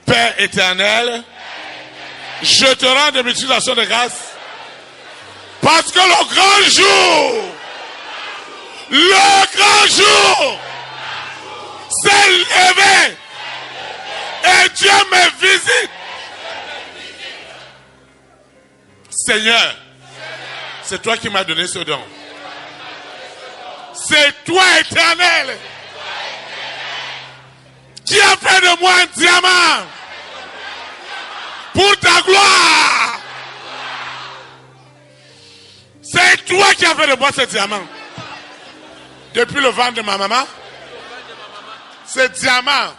Père éternel, je te rends de multiples actions de grâce parce que le grand jour s'est levé et Dieu me visite. Seigneur, c'est toi qui m'as donné ce don. C'est toi, éternel, qui a fait de moi un diamant pour ta gloire. C'est toi qui as fait de moi ce diamant. Depuis le ventre de ma maman, ce diamant,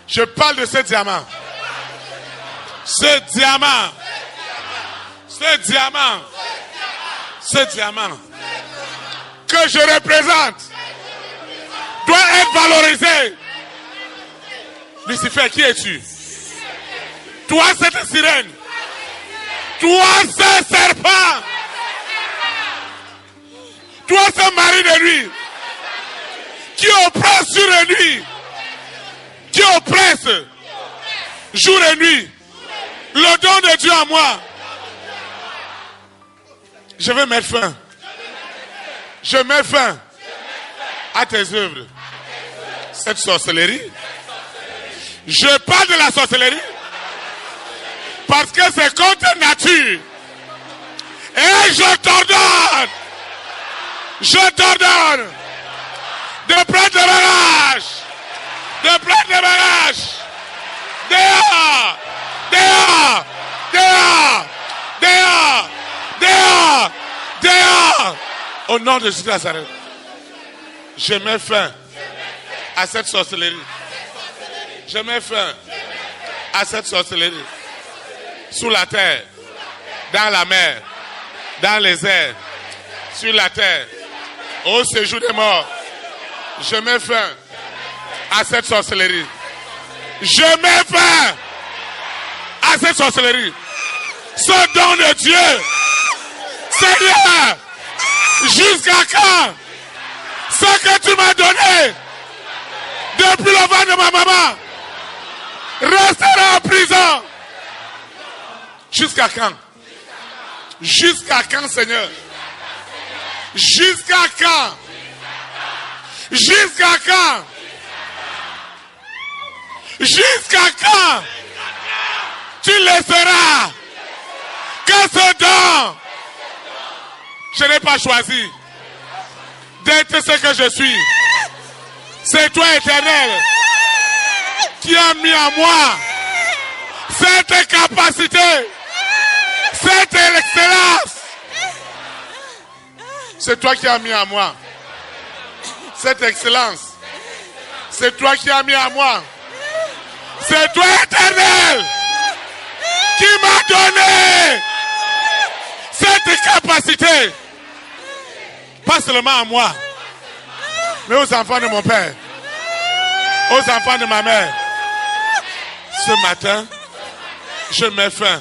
je parle de ce diamant. Ce diamant que je représente doit être valorisé. Lucifer, qui es-tu? Toi, cette sirène. Toi, ce serpent. Toi, ce mari de nuit qui oppresse jour et nuit. Qui oppresse jour et nuit. Le don de Dieu à moi. Je vais mettre fin. Je mets fin à tes œuvres. Cette sorcellerie. Je parle de la sorcellerie parce que c'est contre nature. Et je t'ordonne de prendre des bagages. De prendre des bagages. Dehors. Dehors. Dehors. Dehors. Dehors. Dehors. Au nom de Jésus de Nazareth. Je mets fin à cette sorcellerie. Je mets fin à cette sorcellerie. Sous la terre, dans la mer, dans les airs, sur la terre, au séjour des morts. Je mets fin à cette sorcellerie. Je mets fin à cette sorcellerie. Ce don de Dieu, Seigneur, jusqu'à quand ce que tu m'as donné depuis le ventre de ma maman restera en prison? Jusqu'à quand? Jusqu'à quand, Seigneur? Jusqu'à quand? Jusqu'à quand? Jusqu'à quand tu laisseras que ce don, je n'ai pas choisi d'être ce que je suis. C'est toi, Éternel, qui a mis en moi cette capacité, cette excellence. C'est toi qui as mis en moi cette excellence. C'est toi qui as mis en moi. C'est toi, Éternel, qui m'a donné cette capacité. Pas seulement à moi, mais aux enfants de mon père, aux enfants de ma mère. Ce matin, je mets fin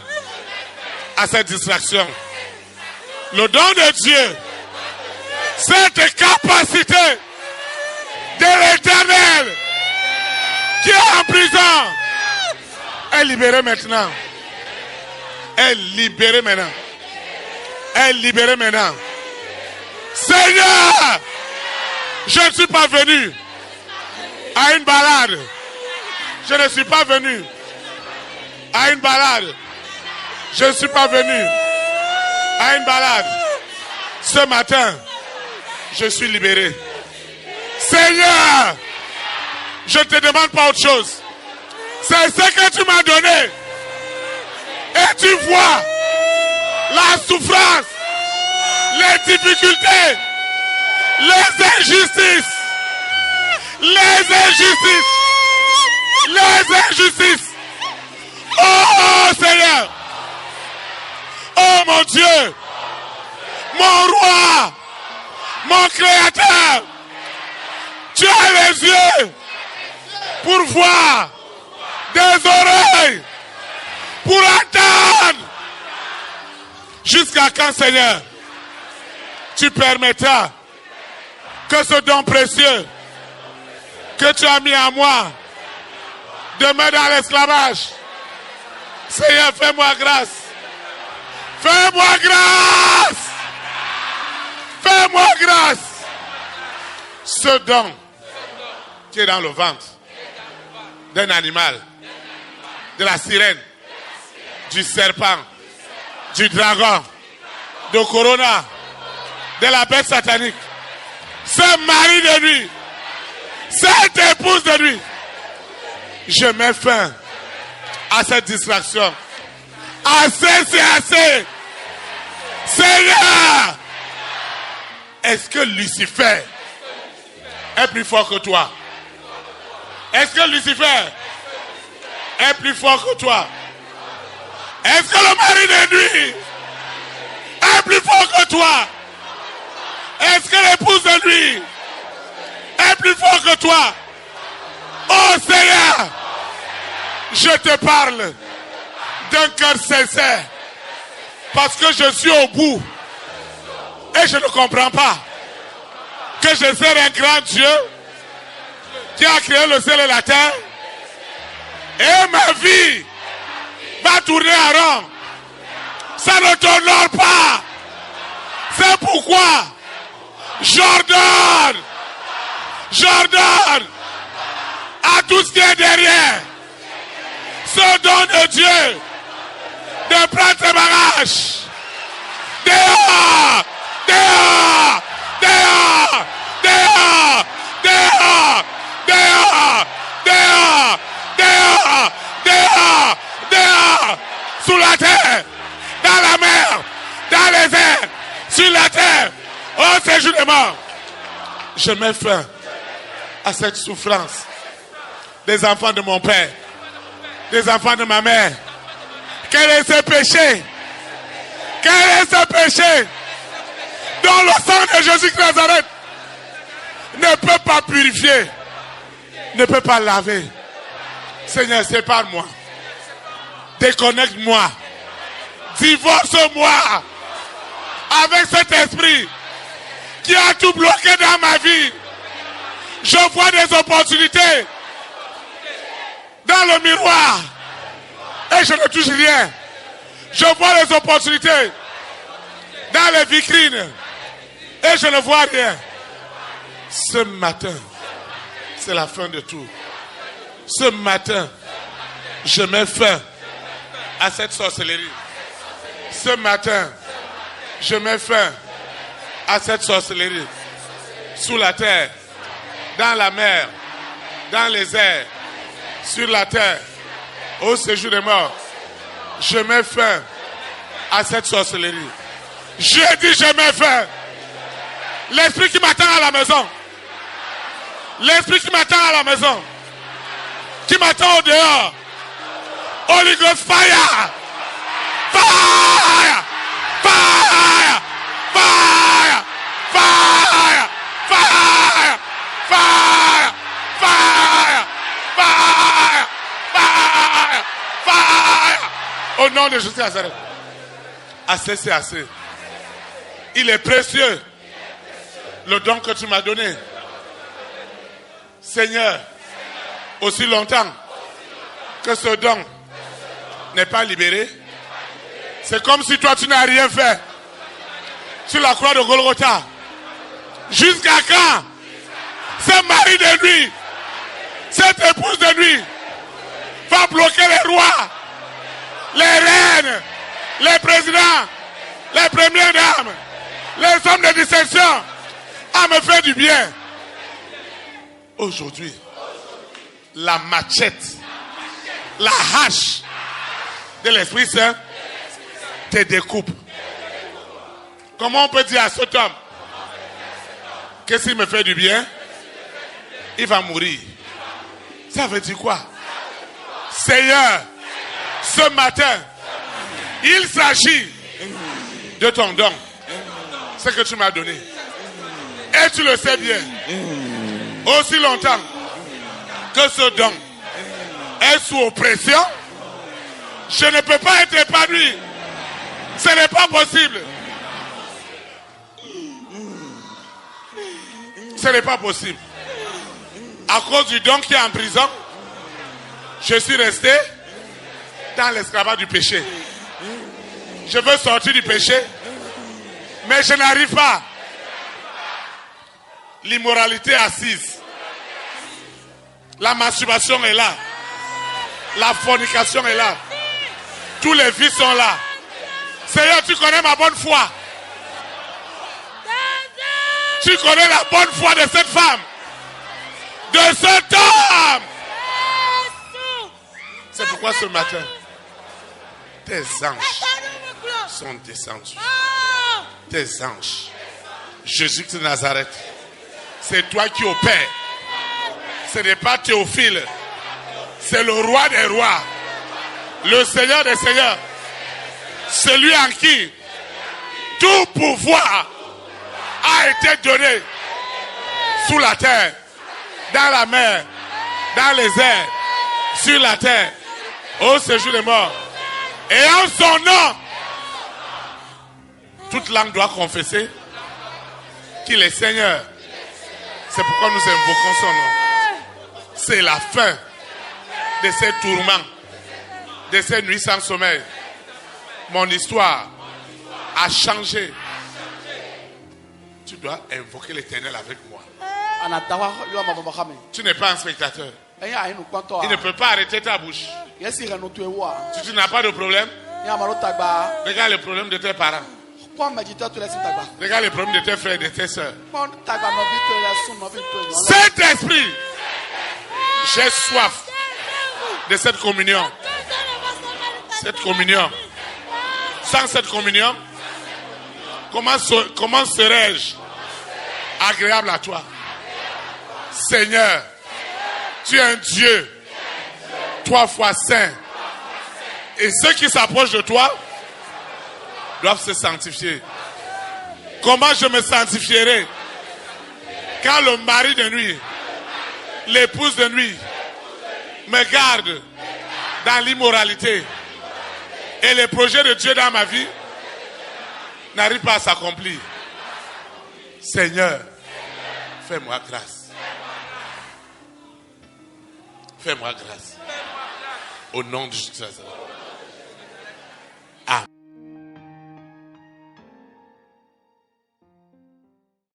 à cette distraction. Le don de Dieu, cette capacité de l'Éternel qui est en prison, est libérée maintenant. Est libérée maintenant. Est libérée maintenant. Seigneur, je ne suis pas venu à une balade. Je ne suis pas venu à une balade. Je ne suis pas venu à une balade. Ce matin, je suis libéré. Seigneur, je ne te demande pas autre chose. C'est ce que tu m'as donné. Et tu vois la souffrance, les difficultés, les injustices. Les injustices. Les injustices. Oh Seigneur. Oh mon Dieu. Mon roi. Mon créateur. Tu as les yeux pour voir, des oreilles pour entendre. Jusqu'à quand, Seigneur, tu permettras que ce don précieux que tu as mis à moi demeure dans l'esclavage. Seigneur, fais-moi grâce. Fais-moi grâce. Fais-moi grâce. Ce don qui est dans le ventre d'un animal, de la sirène, du serpent, du dragon, de Corona, de la bête satanique, ce mari de nuit, cette épouse de nuit, je mets fin à cette distraction. Assez, c'est assez. Seigneur, est-ce que Lucifer est plus fort que toi? Est-ce que Lucifer est plus fort que toi? Est-ce que le mari de nuit est plus fort que toi? Est-ce que l'épouse de nuit est plus fort que toi? Oh Seigneur, je te parle d'un cœur sincère parce que je suis au bout et je ne comprends pas que je sers un grand Dieu qui a créé le ciel et la terre et ma vie va tourner à rond. Ça ne t'honore pas. C'est pourquoi j'ordonne à tout ce qui est derrière ce don de Dieu de prendre ses bagages. Dehors, dehors, dehors, dehors, dehors, dehors, dehors, dehors, dehors, dehors, sous la terre, dans la mer, dans les airs, sur la terre, au séjour des morts. Je mets fin à cette souffrance des enfants de mon père, des enfants de ma mère. Quel est ce péché? Quel est ce péché dont le sang de Jésus-Christ de Nazareth ne peut pas purifier, ne peut pas laver? Seigneur, sépare-moi, déconnecte-moi, divorce-moi avec cet esprit qui a tout bloqué dans ma vie. Je vois des opportunités dans le miroir et je ne touche rien. Je vois les opportunités dans les vitrines et je ne vois rien. Ce matin, c'est la fin de tout. Ce matin, je mets fin à cette sorcellerie. Ce matin, je mets fin à cette sorcellerie. Sous la terre, dans la mer, dans les airs, sur la terre, au séjour des morts. Je mets fin à cette sorcellerie. Je dis je mets fin. L'esprit qui m'attend à la maison. L'esprit qui m'attend à la maison. Qui m'attend au dehors. Holy Ghost fire. Fire. Fire. Fire. Fire. Fire. Fire. Fire. Fire. Fire. Fire. Au nom de Jésus de Nazareth. Assez, c'est assez. Il est précieux. Le don que tu m'as donné. Seigneur, aussi longtemps que ce don n'est pas libéré, c'est comme si toi tu n'as rien fait sur la croix de Golgotha. Jusqu'à quand ce mari de nuit, cette épouse de nuit va bloquer les rois, les reines, les présidents, les premières dames, les hommes de distinction à me faire du bien? Aujourd'hui, la machette, la hache de l'Esprit Saint te découpe. Comment on peut dire à cet homme que s'il me fait du bien, il va mourir? Ça veut dire quoi? Seigneur, ce matin, il s'agit de ton don, ce que tu m'as donné. Et tu le sais bien. Aussi longtemps que ce don est sous oppression, je ne peux pas être épanoui. Ce n'est pas possible. Ce n'est pas possible. À cause du don qui est en prison, Je suis resté dans l'esclavage du péché. Je veux sortir du péché, mais je n'arrive pas. L'immoralité assise. La masturbation est là. La fornication est là. Tous les vices sont là. Seigneur, tu connais ma bonne foi. Tu connais la bonne foi de cette femme. De cet homme. C'est pourquoi ce matin, tes anges sont descendus. Tes anges. Jésus de Nazareth. C'est toi qui opères. Ce n'est pas Théophile. C'est le roi des rois. Le Seigneur des seigneurs. Celui en qui tout pouvoir a été donné sous la terre, dans la mer, dans les airs, sur la terre, au séjour des morts. Et en son nom, toute langue doit confesser qu'il est Seigneur. C'est pourquoi nous invoquons son nom. C'est la fin de ces tourments, de ces nuits sans sommeil. Mon histoire a changé. Tu dois invoquer l'Éternel avec moi. Tu n'es pas un spectateur. Il ne peut pas arrêter ta bouche. Tu n'as pas de problème. Regarde le problème de tes parents. Regarde les problèmes de tes frères et de tes soeurs. Saint-Esprit, j'ai soif de cette communion. Cette communion. Sans cette communion, comment serais-je agréable à toi? Seigneur, tu es un Dieu 3 fois saint. Et ceux qui s'approchent de toi doivent se sanctifier. Comment je me sanctifierai quand le mari de nuit, l'épouse de nuit me garde dans l'immoralité et les projets de Dieu dans ma vie n'arrivent pas à s'accomplir? Seigneur, fais-moi grâce. Fais-moi grâce. Au nom de Jésus.